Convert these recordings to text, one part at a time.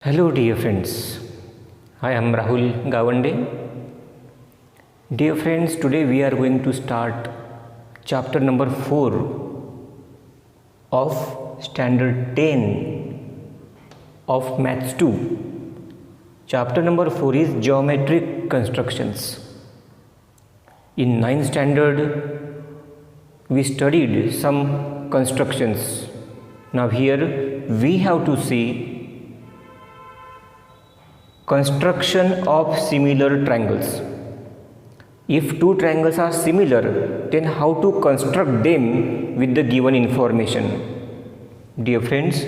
Hello dear friends, I am Rahul Gawande. Dear friends, today we are going to start chapter number 4 of standard 10 of Maths 2. Chapter number 4 is geometric constructions. In 9th standard we studied some constructions. Now here we have to see construction of similar triangles. If two triangles are similar, then how to construct them with the given information? Dear friends,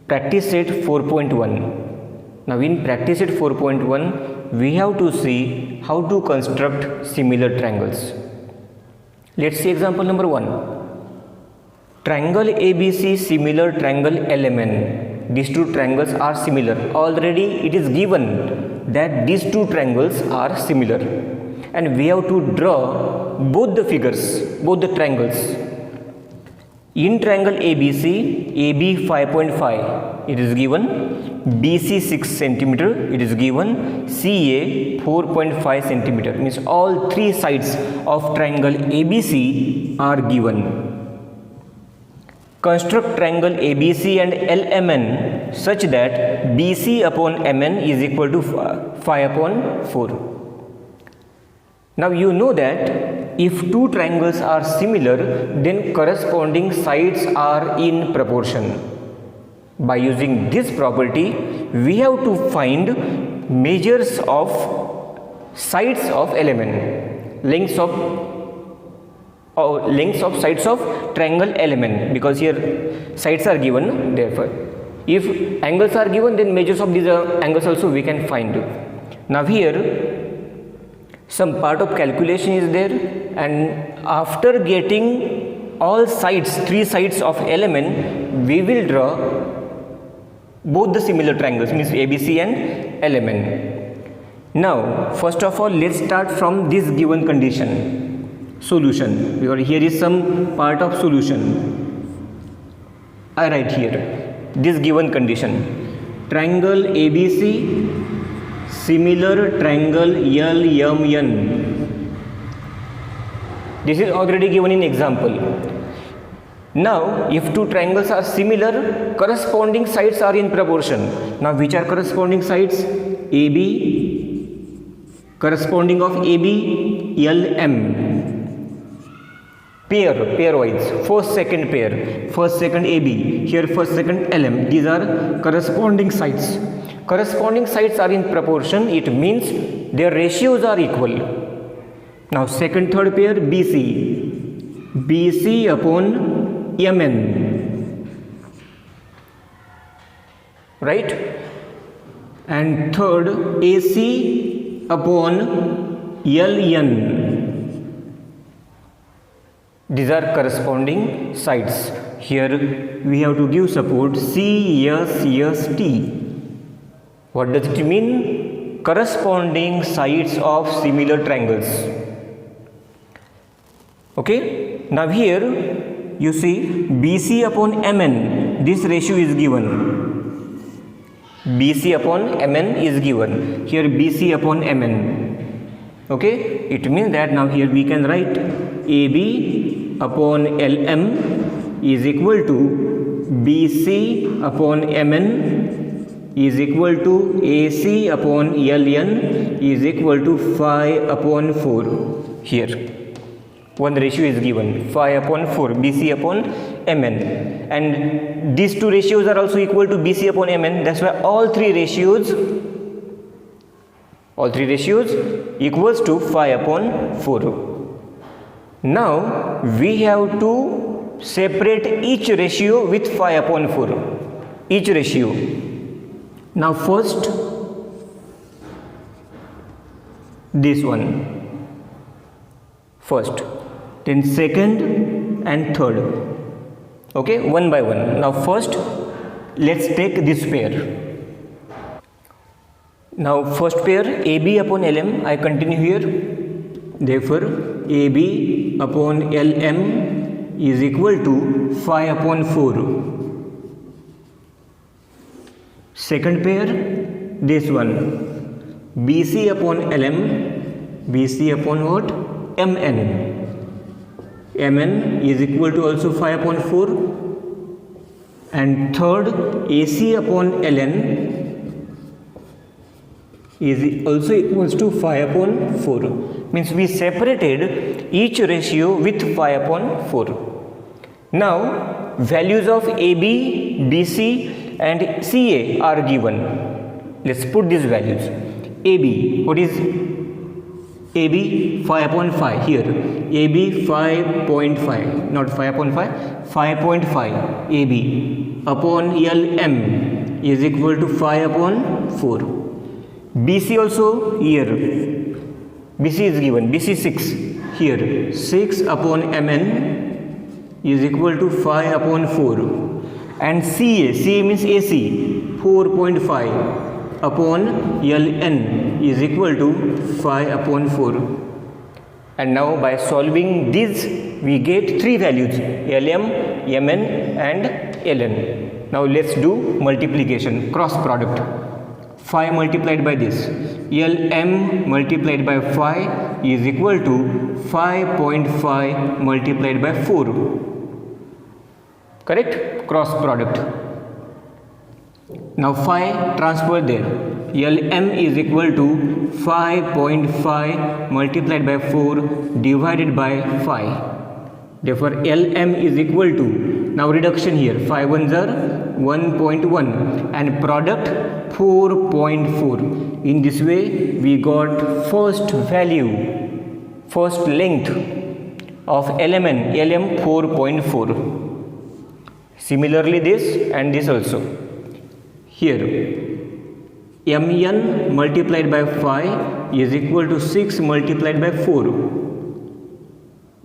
practice set 4.1. Now in practice set 4.1, we have to see how to construct similar triangles. Let's see example number 1. Triangle ABC similar triangle LMN. These two triangles are similar. Already it is given that these two triangles are similar, and we have to draw both the figures, both the triangles. In triangle ABC, AB 5.5 it is given, BC 6 cm it is given, CA 4.5 cm, means all three sides of triangle ABC are given. Construct triangle ABC and LMN such that BC upon MN is equal to 5 upon 4. Now you know that if two triangles are similar, then corresponding sides are in proportion. By using this property, we have to find measures of sides of LMN, lengths of sides of triangle LMN, because here sides are given. Therefore, if angles are given, then measures of these angles also we can find. Now here some part of calculation is there, and after getting all sides, three sides of LMN, we will draw both the similar triangles, means ABC and LMN. Now first of all, let's start from this given condition. Solution, because here is some part of solution. I write here this given condition: triangle ABC similar triangle LMN. This is already given in example. Now if two triangles are similar, corresponding sides are in proportion. Now which are corresponding sides? AB, corresponding of AB, LM. Pairwise, first second pair, first second AB, here first second LM. These are corresponding sides. Corresponding sides are in proportion, it means their ratios are equal. Now second third pair BC upon MN, right? And third AC upon LN. These are corresponding sides. Here we have to give support CSST. What does it mean? Corresponding sides of similar triangles. Okay. Now here you see BC upon MN. This ratio is given. BC upon MN is given. Here BC upon MN. Okay. It means that now here we can write AB upon LM is equal to BC upon MN is equal to AC upon LN is equal to 5 upon 4. Here one ratio is given, 5 upon 4, BC upon MN, and these two ratios are also equal to BC upon MN. That's why all three ratios equals to 5 upon 4. Now we have to separate each ratio with 5 upon 4, each ratio. Now first this one, first, then second and third. Okay, one by one. Now first let's take this pair. Now first pair AB upon LM, I continue here. Therefore AB upon LM is equal to 5 upon 4. Second pair, this one, BC upon LM, BC upon what? MN. MN is equal to also 5 upon 4. And third, AC upon LN is also equals to 5 upon 4. Means we separated each ratio with 5 upon 4. Now values of AB, BC and CA are given. Let's put these values. AB, what is AB? 5 upon 5 here. AB 5.5, not 5 upon 5, 5.5 AB upon LM is equal to 5 upon 4. BC also here, BC is given, BC 6 here, 6 upon MN is equal to 5 upon 4. And CA means AC, 4.5 upon LN is equal to 5 upon 4. And now by solving these we get three values, LM, MN and LN. Now let's do multiplication, cross product. 5 multiplied by this, LM multiplied by 5 is equal to 5.5 multiplied by 4. Correct? Cross product. Now 5 transfer there. LM is equal to 5.5 multiplied by 4 divided by 5. Therefore LM is equal to, now reduction here, 5 ones are 1.1 and product 4.4. In this way we got first value, first length of LMN, LM 4.4. Similarly this and this also. Here MN multiplied by 5 is equal to 6 multiplied by 4.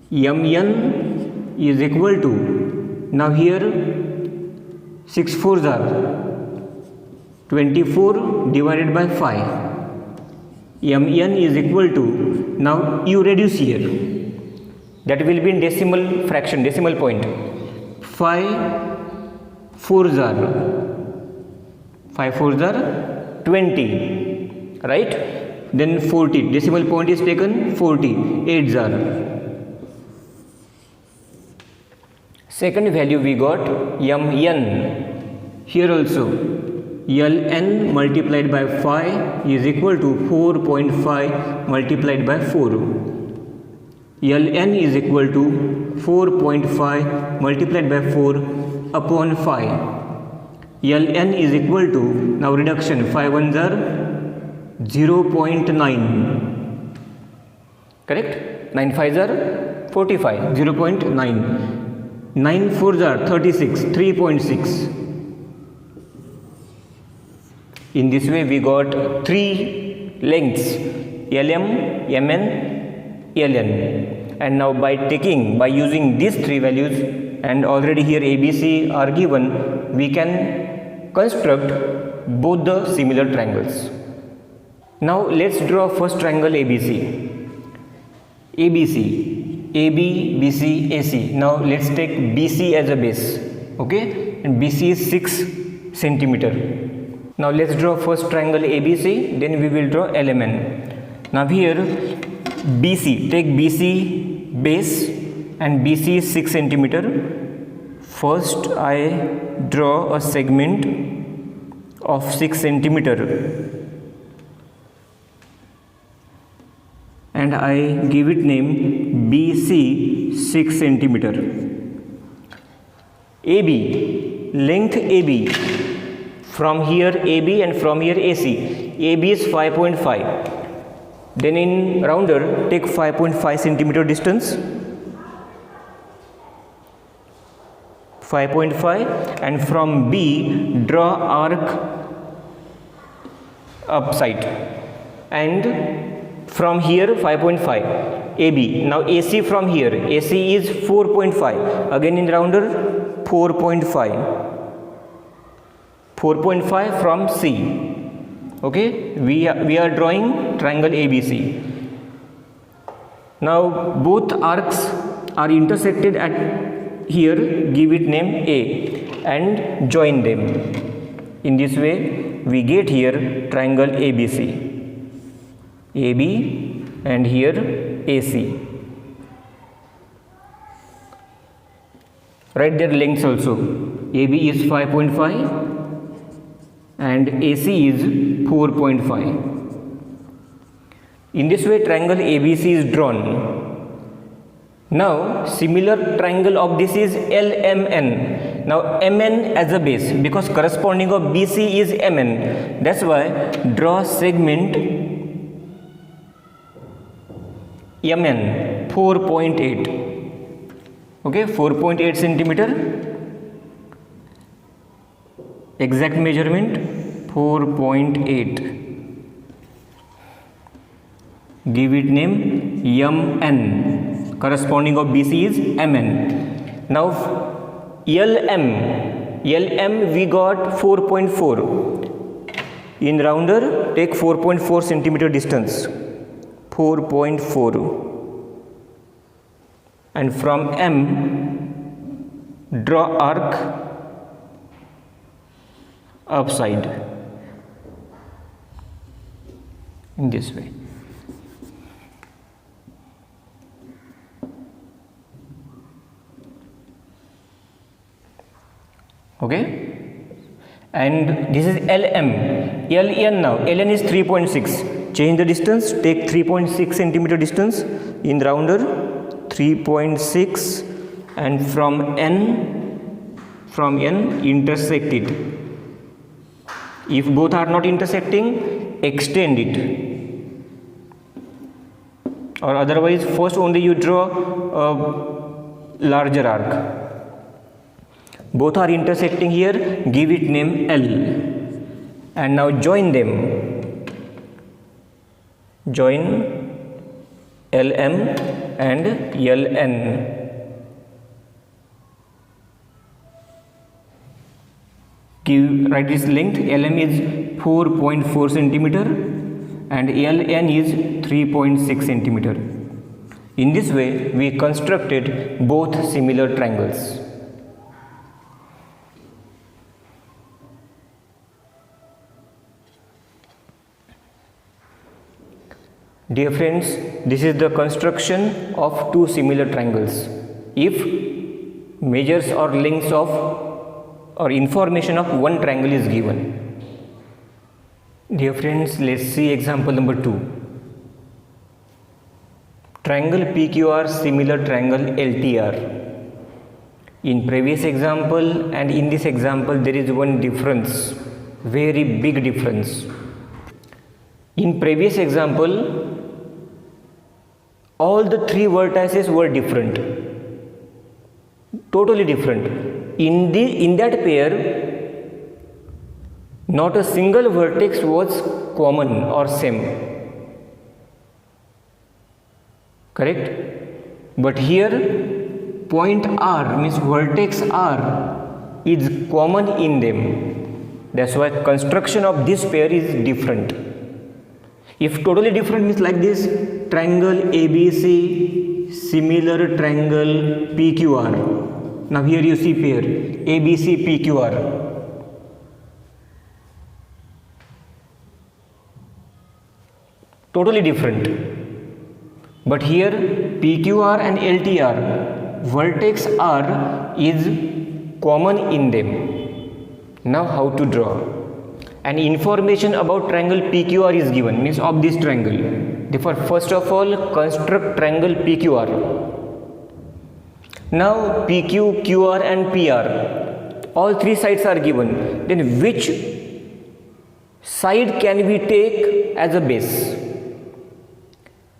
MN is equal to, now here 6 4s are 24 divided by 5. MN is equal to, now you reduce here, that will be in decimal fraction, decimal point. 5 4s are 20, right? Then 40, decimal point is taken, 40, 8s are. Second value we got MN. Here also LN multiplied by 5 is equal to 4.5 multiplied by 4. LN is equal to 4.5 multiplied by 4 upon 5. LN is equal to, now reduction, 5 ones are 0.9. Correct? 9 5s are 45, 0.9. 9 4s are 36, 3.6. In this way we got three lengths, LM, MN, LN. And now by using these three values, and already here ABC are given, we can construct both the similar triangles. Now let's draw first triangle ABC. ABC, AB, BC, AC. Now let's take BC as a base, okay? And BC is 6 centimeter. Now let's draw first triangle ABC, then we will draw LMN. Now here BC, take BC base and BC is 6 centimeter. First I draw a segment of 6 centimeter and I give it name BC 6 centimeter. AB, length AB, from here AB and from here AC. AB is 5.5. Then in rounder take 5.5 centimeter distance. 5.5, and from B draw arc upside, and from here 5.5 AB. Now AC from here, AC is 4.5, again in rounder 4.5 from C. Okay, we are drawing triangle ABC. Now both arcs are intersected at here, give it name A and join them. In this way we get here triangle ABC, AB and here AC. Write their lengths also. AB is 5.5 and AC is 4.5. In this way triangle ABC is drawn. Now similar triangle of this is LMN. Now MN as a base, because corresponding of BC is MN. That's why draw segment MN 4.8. Okay, 4.8 centimeter. Exact measurement 4.8. Give it name MN. Corresponding of BC is MN. Now LM we got 4.4. In rounder take 4.4 centimeter distance. 4.4. And from M draw arc upside in this way. Okay, and this is LM. LN now, LN is 3.6. Change the distance, take 3.6 centimeter distance in rounder, 3.6, and from N intersect it. If both are not intersecting, extend it, or otherwise first only you draw a larger arc. Both are intersecting here, give it name L, and now join them. Join LM and LN. Write this length. LM is 4.4 centimeter and LN is 3.6 centimeter. In this way we constructed both similar triangles. Dear friends, this is the construction of two similar triangles. If measures or lengths of or information of one triangle is given. Dear friends, let's see example number 2. Triangle PQR similar triangle LTR. In previous example and in this example there is one difference, very big difference. In previous example, all the three vertices were different, totally different. In that pair, not a single vertex was common or same. Correct? But here, point R means vertex R is common in them. That's why construction of this pair is different. If totally different means like this, triangle ABC similar triangle PQR. Now here you see pair ABC PQR. Totally different. But here PQR and LTR, vertex R is common in them. Now how to draw? And information about triangle PQR is given, means of this triangle. Therefore, first of all, construct triangle PQR. Now PQ, QR and PR, all three sides are given. Then which side can we take as a base?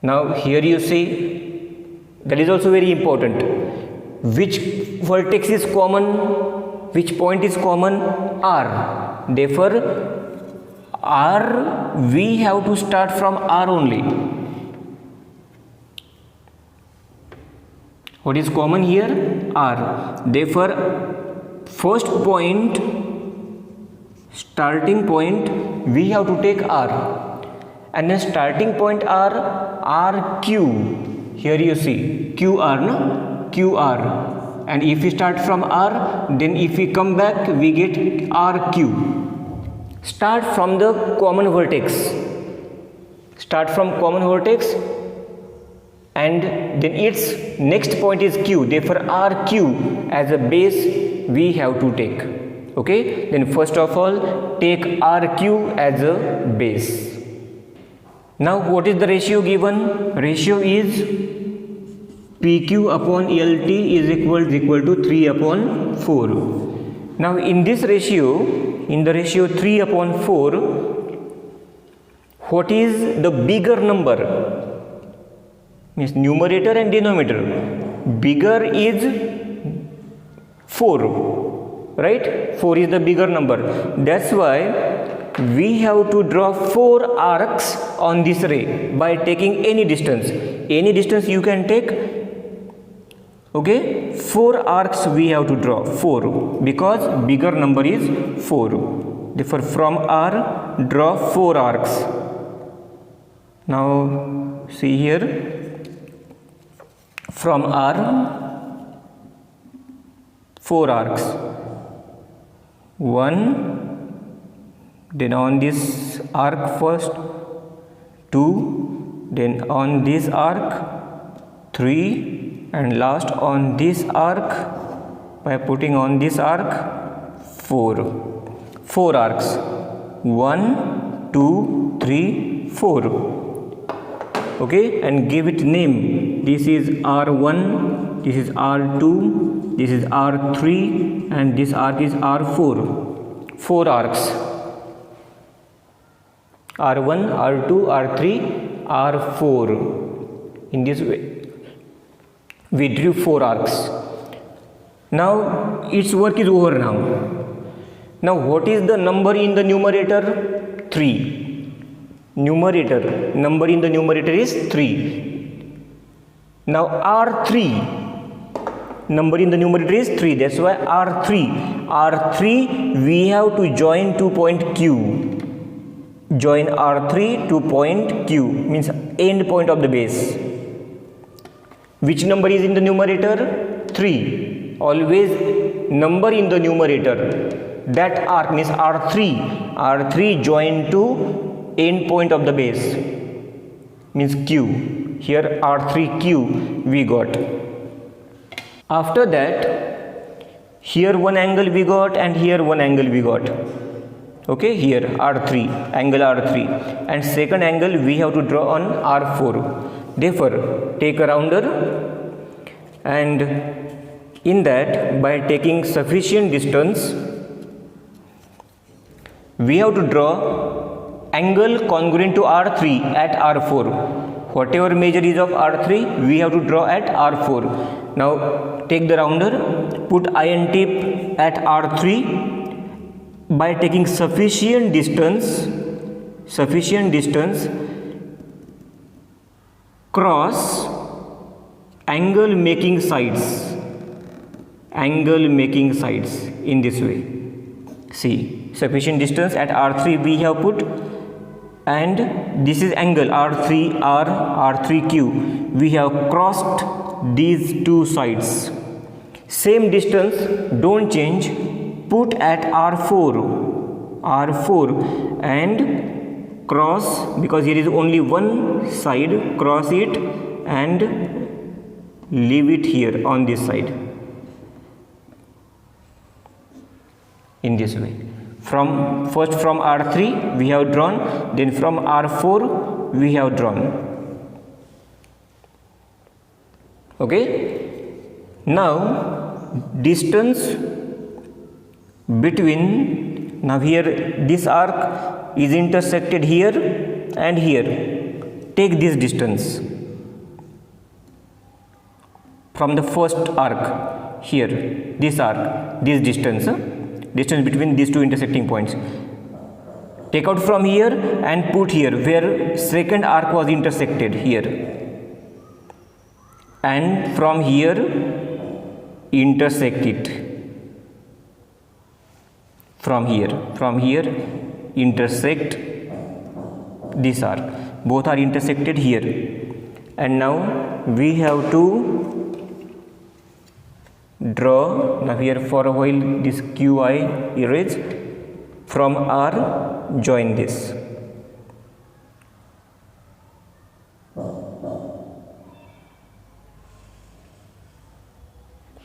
Now here you see, that is also very important. Which vertex is common? Which point is common? R. Therefore, R, we have to start from R only. What is common here? R. Therefore, first point, starting point, we have to take R. And then starting point R, RQ. Here you see, QR, no? QR. And if we start from R, then if we come back, we get RQ. Start from the common vertex. Start from common vertex, and then its next point is Q. Therefore, RQ as a base we have to take. Okay, then first of all take RQ as a base. Now what is the ratio given? Ratio is PQ upon LT is equal to 3 upon 4. Now in this ratio, in the ratio 3 upon 4, what is the bigger number? Means numerator and denominator. Bigger is 4, right? 4 is the bigger number. That's why we have to draw 4 arcs on this ray by taking any distance. Any distance you can take. Okay, 4 arcs we have to draw, 4, because bigger number is 4. Therefore, from R, draw 4 arcs. Now, see here, from R, 4 arcs. 1, then on this arc first, 2, then on this arc, 3, and last on this arc by putting on this arc 4 arcs. 1, 2, 3, 4. Okay, and give it name. This is R1, this is R2, this is R3, and this arc is R4. 4 arcs. R1, R2, R3, R4. In this way we drew 4 arcs. Now its work is over now. Now what is the number in the numerator? 3. Numerator, number in the numerator is 3. Now R3, number in the numerator is 3. That's why R3 we have to join to point Q. Join R3 to point Q, means end point of the base. Which number is in the numerator? 3. Always number in the numerator. That arc means R3. R3 joined to end point of the base, means Q. Here R3Q we got. After that, here one angle we got and here one angle we got. Okay, here R3, angle R3, and second angle we have to draw on R4. Therefore, take a rounder, and in that, by taking sufficient distance, we have to draw angle congruent to R3 at R4. Whatever measure is of R3, we have to draw at R4. Now, take the rounder, put iron tip at R3. By taking sufficient distance, cross angle making sides in this way. See, sufficient distance at R3 we have put, and this is angle R3Q. We have crossed these two sides. Same distance, don't change. Put at R4 and cross, because here is only one side, cross it and leave it here on this side, in this way. First from R3 we have drawn, then from R4 we have drawn. Okay, now distance between, now here this arc is intersected here and here. Take this distance from the first arc here, this arc, this distance between these two intersecting points. Take out from here and put here where second arc was intersected here, and from here intersect it. From here intersect this arc. Both are intersected here, and now we have to draw. Now here for a while this QI erase, From R, join this.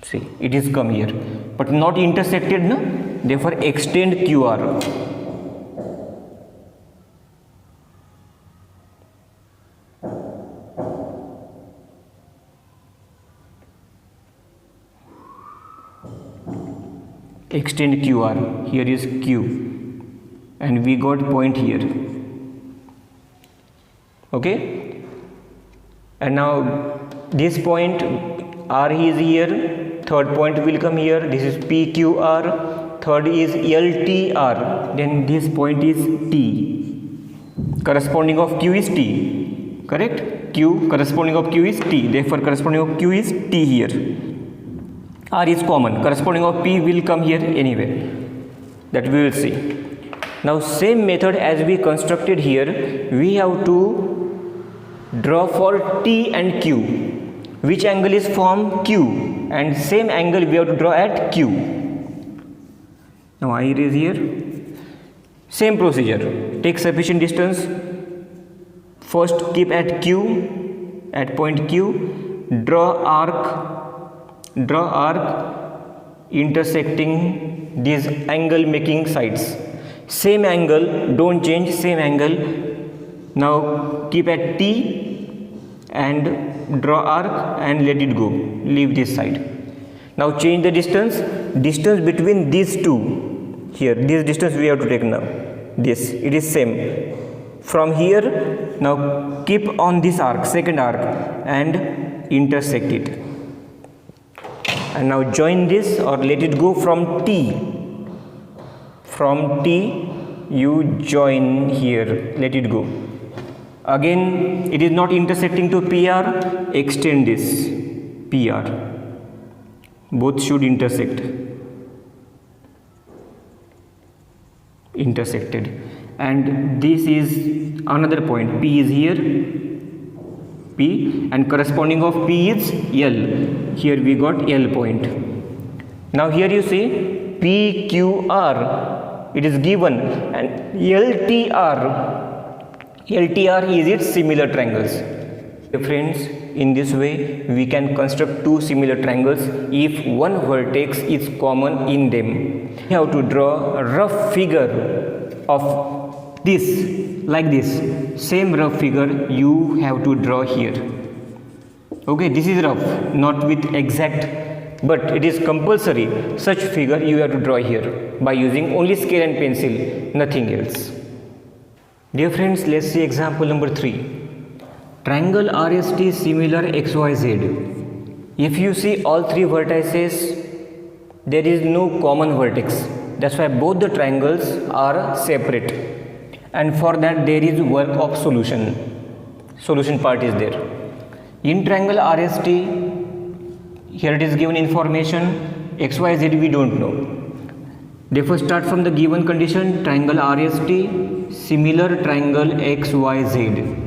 See, it is come here, but not intersected, no? Therefore, extend QR. Extend QR. Here is Q, and we got point here. Okay, and now this point R is here, third point will come here. This is PQR, third is LTR, then this point is T. Corresponding of Q is T, correct? Q corresponding of Q is T, therefore corresponding of Q is T here. R is common, corresponding of P will come here anyway, that we will see. Now same method as we constructed here, we have to draw for T and Q, which angle is from Q, and same angle we have to draw at Q. Now I erase here. Same procedure, take sufficient distance, first keep at Q, at point Q, draw arc intersecting these angle making sides. Same angle, don't change, same angle. Now keep at T and draw arc and let it go, leave this side. Now change the distance between these two. Here, this distance we have to take now. This, it is same. From here, now keep on this arc, second arc, and intersect it. And now join this or let it go from T. From T, you join here, let it go. Again, it is not intersecting to PR, extend this, PR. Both should intersect. Intersected. And this is another point, P is here, P, and corresponding of P is L. Here we got L point. Now here you see PQR, it is given, and LTR is its similar triangles. Friends, in this way we can construct two similar triangles if one vertex is common in them. We have to draw a rough figure of this, like this. Same rough figure you have to draw here. Okay, this is rough, not with exact, but it is compulsory. Such figure you have to draw here by using only scale and pencil, nothing else. Dear friends, let's see example number 3. Triangle RST similar XYZ. If you see all three vertices, there is no common vertex. That's why both the triangles are separate. And for that there is work of solution. Solution part is there. In triangle RST, here it is given information, XYZ we don't know. Therefore start from the given condition, triangle RST, similar triangle XYZ.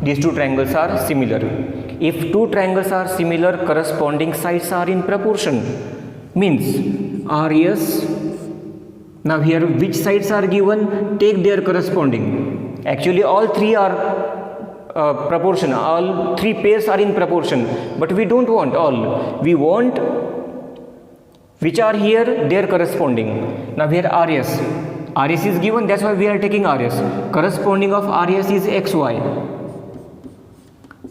These two triangles are similar. If two triangles are similar, corresponding sides are in proportion. Means RS, now here which sides are given, take their corresponding. Actually all three are proportion, all three pairs are in proportion, but we don't want all. We want which are here, their corresponding. Now here RS is given, that's why we are taking RS. Corresponding of RS is XY.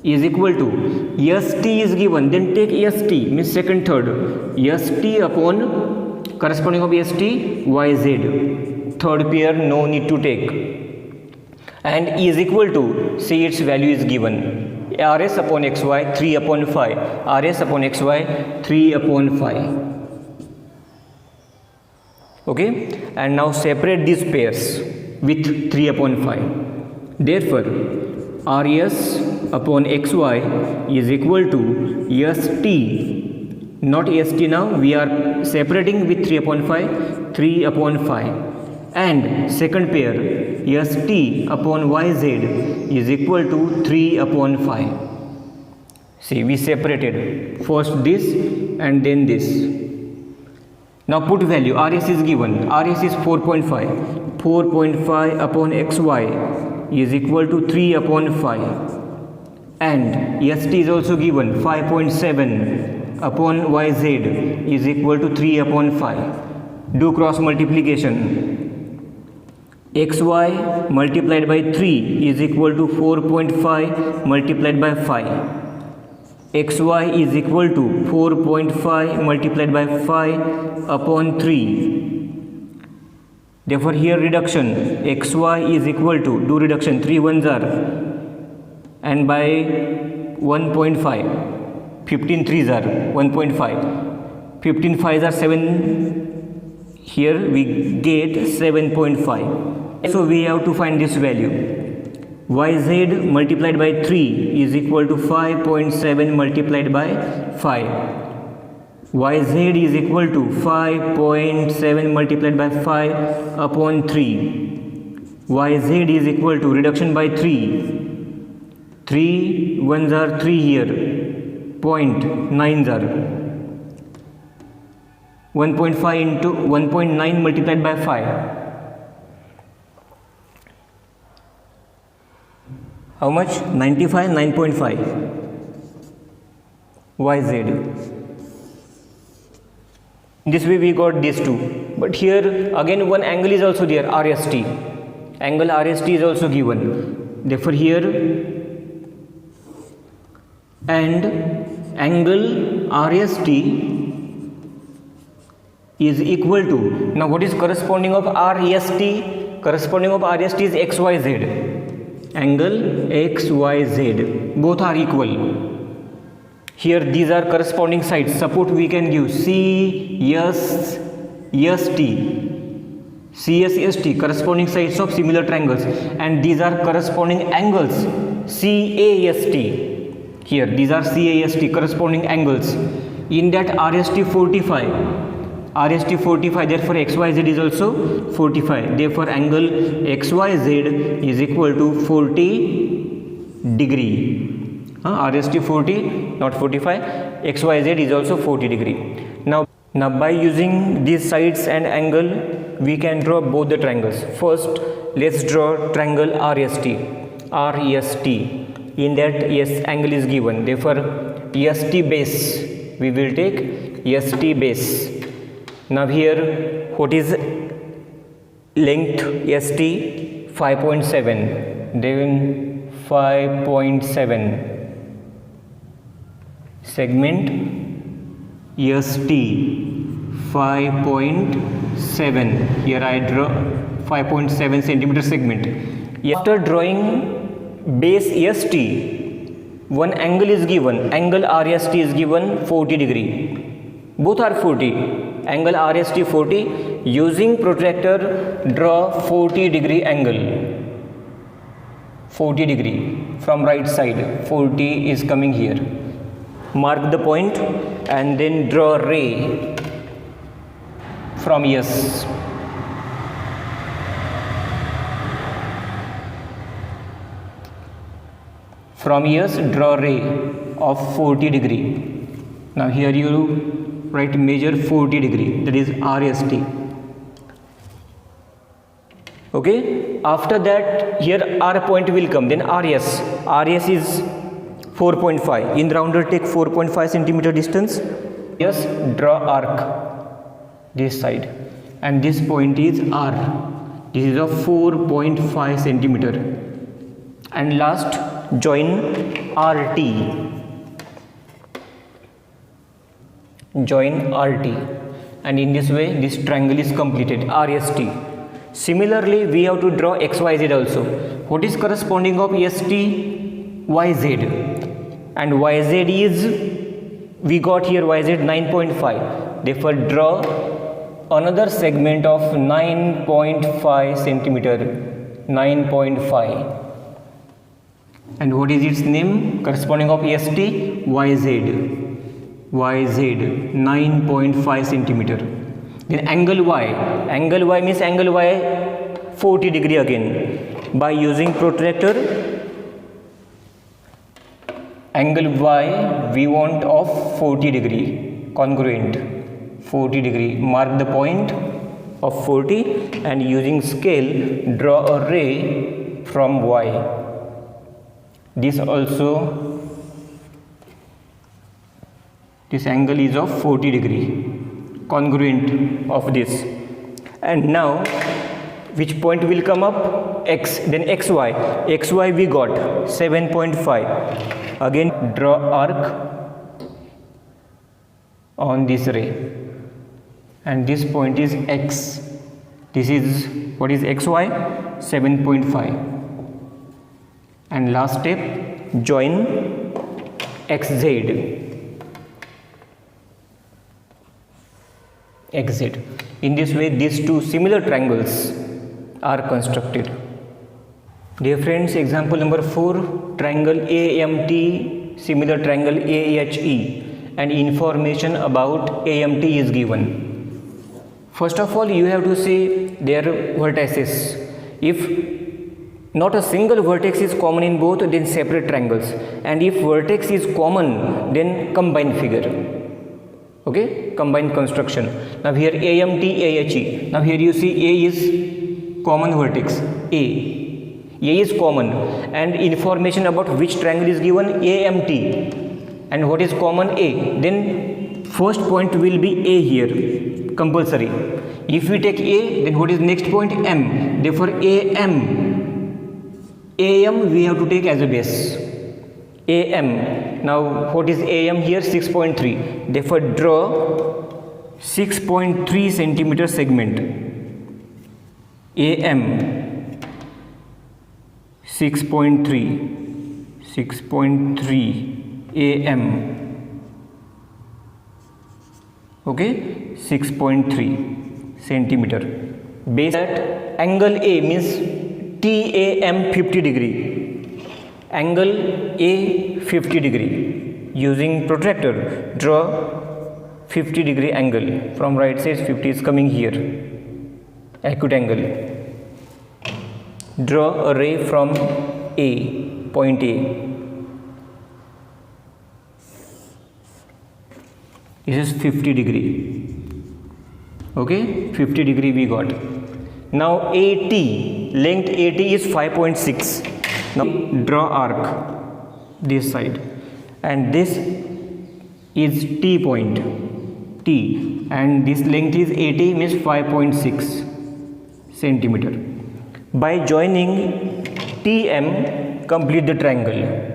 Is equal to ST is given, then take ST, means second, third. ST upon corresponding of ST, YZ. Third pair, no need to take. And is equal to, see its value is given. RS upon XY, 3 upon 5. RS upon XY, 3 upon 5. Okay, and now separate these pairs with 3 upon 5. Therefore, RS upon XY is equal to ST, not ST now, we are separating with 3 upon 5, 3 upon 5. And second pair, ST upon YZ is equal to 3 upon 5. See, we separated first this and then this. Now put value, RS is given, RS is 4.5, 4.5 upon xy is equal to 3 upon 5, and st is also given 5.7 upon yz is equal to 3 upon 5. Do cross multiplication. xy multiplied by 3 is equal to 4.5 multiplied by 5. xy is equal to 4.5 multiplied by 5 upon 3. Therefore here reduction, xy is equal to, do reduction, 3 ones are, and by 1.5, 15 threes are 1.5, 15 fives are 7, here we get 7.5. So we have to find this value. yz multiplied by 3 is equal to 5.7 multiplied by 5. yz is equal to 5.7 multiplied by 5 upon 3. yz is equal to, reduction by 3. 3 ones are 3 here, 0.9s are 1.5 into 1.9 multiplied by 5. How much? 95, 9.5 yz. This way we got these two. But here again one angle is also there, RST. Angle RST is also given. Therefore here, and angle RST is equal to, now what is corresponding of RST? Corresponding of RST is XYZ. Angle XYZ. Both are equal. Here these are corresponding sides. Support we can give CSST. CSST, corresponding sides of similar triangles, and these are corresponding angles CAST. Here these are CAST, corresponding angles. In that RST 45, RST 45, therefore XYZ is also 45. Therefore angle XYZ is equal to 40 degree. RST 40, not 45. XYZ is also 40 degree. Now by using these sides and angle, we can draw both the triangles. First, let's draw triangle RST. RST. In that, yes, angle is given. Therefore, ST base. We will take ST base. Now here, what is length ST? 5.7. Then 5.7. Segment ST 5.7. Here I draw 5.7 centimeter segment. After drawing base ST, one angle is given. Angle RST is given 40 degree. Both are 40. Angle RST 40. Using protractor, draw 40 degree angle. 40 degree from right side. 40 is coming here. Mark the point and then draw ray from S. From S, draw ray of 40 degree. Now here you write measure 40 degree, that is RST. Okay, after that here R point will come, then RS. RS is 4.5. In rounder, take 4.5 centimeter distance. Yes, draw arc this side, and this point is R. This is of 4.5 centimeter. And last, join RT. Join RT, and in this way, this triangle is completed. RST. Similarly, we have to draw XYZ also. What is corresponding of ST? YZ. And YZ is, we got here YZ 9.5. Therefore, draw another segment of 9.5 centimeter. 9.5. And what is its name? Corresponding of ST? YZ. YZ 9.5 centimeter. Then angle Y. Angle Y means angle Y 40 degree again. By using protractor, angle Y we want of 40 degree, congruent 40 degree. Mark the point of 40 and using scale draw a ray from Y. This angle is of 40 degree, congruent of this. And now which point will come up? X, then xy. Xy we got 7.5. Again draw arc on this ray, and this point is X. This is, what is xy? 7.5. And last step, join xz. In this way these two similar triangles are constructed. Dear friends, example number 4, triangle AMT, similar triangle AHE, and information about AMT is given. First of all, you have to say their vertices. If not a single vertex is common in both, then separate triangles, and if vertex is common, then combined figure. Okay, combined construction. Now here AMT, AHE. Now here you see A is common vertex, A is common, and information about which triangle is given, AMT, and what is common, A. Then first point will be A here, compulsory. If we take A, then what is next point? M. Therefore AM we have to take as a base, AM. Now what is AM here? 6.3. Therefore draw 6.3 centimeter segment. AM 6.3 AM. Okay, 6.3 centimeter. Base at angle A means TAM 50 degree. Angle A 50 degree. Using protractor, draw 50 degree angle. From right side 50 is coming here. Acute angle. Draw a ray from A, point A. This is 50 degree. Okay, 50 degree we got. Now AT, length AT is 5.6. Now draw arc this side, and this is T point, T, and this length is AT, means 5.6 centimeter. By joining TM, complete the triangle.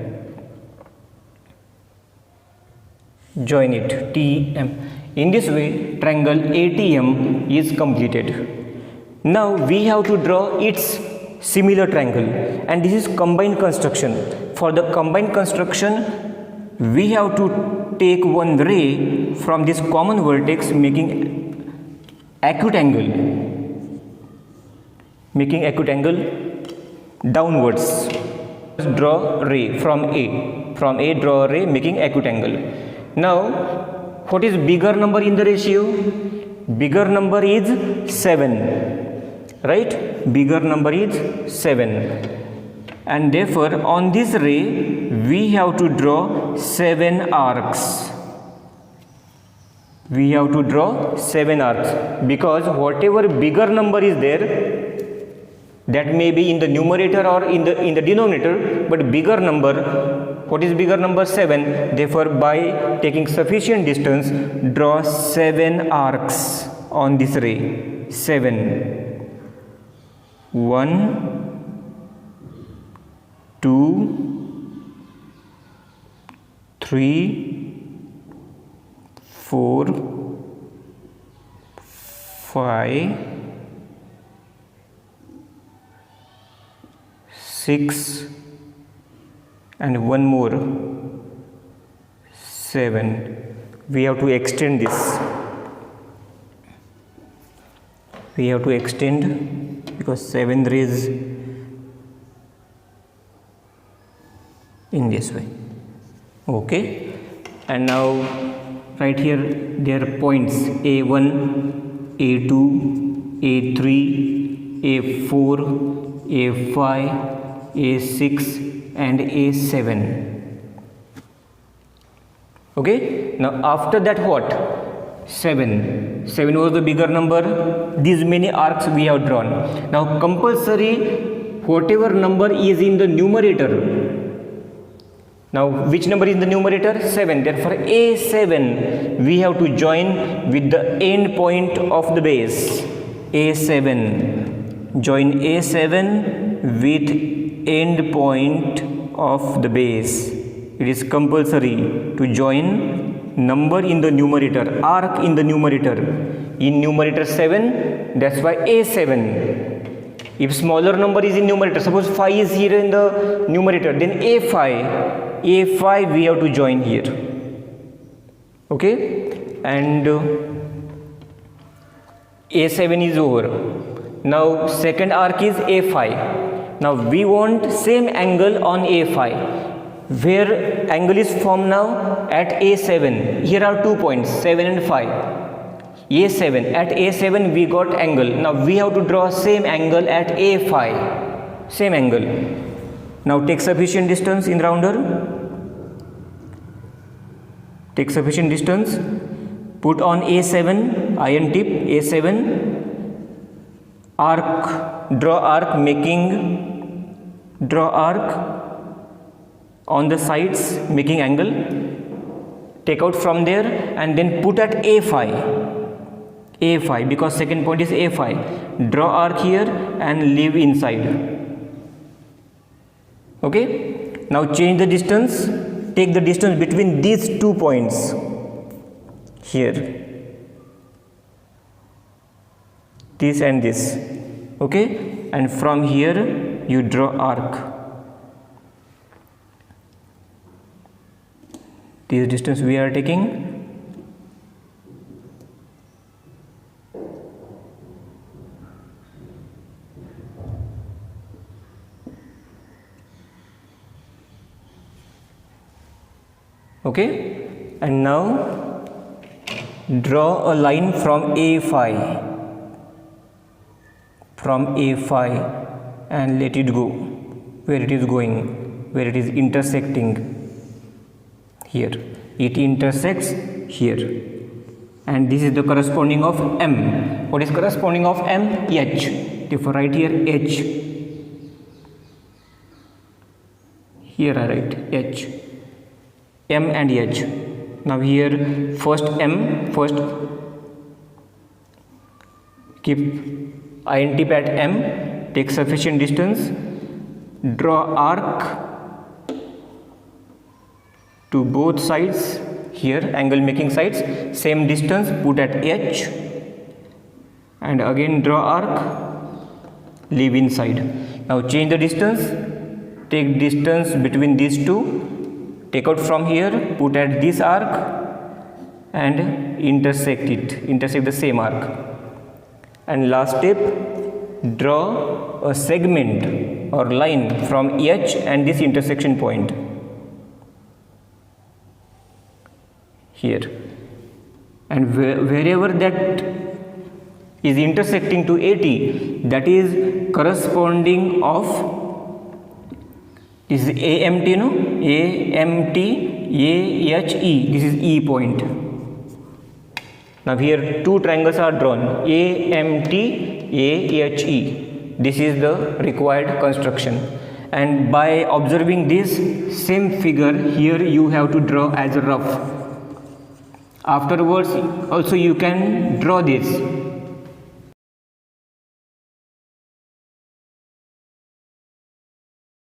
Join it, TM. In this way, triangle ATM is completed. Now we have to draw its similar triangle, and this is combined construction. For the combined construction, we have to take one ray from this common vertex, making acute angle, downwards. Draw ray from A. From A, draw a ray making acute angle. Now, what is bigger number in the ratio? Bigger number is 7, right? Bigger number is 7. And therefore, on this ray, we have to draw 7 arcs. We have to draw 7 arcs, because whatever bigger number is there, that may be in the numerator or in the denominator, but bigger number, what is bigger number? 7. Therefore, by taking sufficient distance, draw 7 arcs on this ray. 7. 1, 2, 3, 4, 5, 6, and one more, 7. We have to extend this. We have to extend, because 7 rays in this way. Okay. And now right here there are points A1, A2, A3, A4, A5, A6 and A7. Okay. Now after that what? 7. 7 was the bigger number. These many arcs we have drawn. Now compulsory whatever number is in the numerator. Now which number is in the numerator? 7. Therefore A7 we have to join with the end point of the base. A7. Join A7 with end point of the base. It is compulsory to join number in the numerator, arc in the numerator. In numerator 7, that's why A7. If smaller number is in numerator, suppose 5 is here in the numerator, then A5. A5 we have to join here. Okay? And A7 is over. Now second arc is A5. Now we want same angle on A5. Where angle is formed now? At A7. Here are 2 points, 7 and 5. A7. At A7 we got angle. Now we have to draw same angle at A5. Same angle. Now take sufficient distance in rounder. Take sufficient distance. Put on A7, iron tip, A7. Arc. Draw arc on the sides, making angle. Take out from there and then put at A5 because second point is A5. Draw arc here and leave inside. Okay? Now change the distance. Take the distance between these 2 points here, this and this. Okay? And from here you draw arc. This distance we are taking. Okay, and now draw a line from A5 and let it go where it is going, where it is intersecting. Here it intersects here, and this is the corresponding of M. What is corresponding of M? H. Therefore write here H. Here I write H. M and H. Now here first M, first keep iron tip at M, take sufficient distance, draw arc to both sides here, angle making sides, same distance, put at H, and again draw arc, leave inside. Now change the distance, take distance between these two, take out from here, put at this arc and intersect the same arc. And last step, draw a segment or line from H and this intersection point here, and wherever that is intersecting to AT, that is corresponding of this is AMT, no? AMT, AHE, this is E point. Now here two triangles are drawn, AMT, AHE. This is the required construction, and by observing this same figure here you have to draw as a rough. Afterwards also you can draw this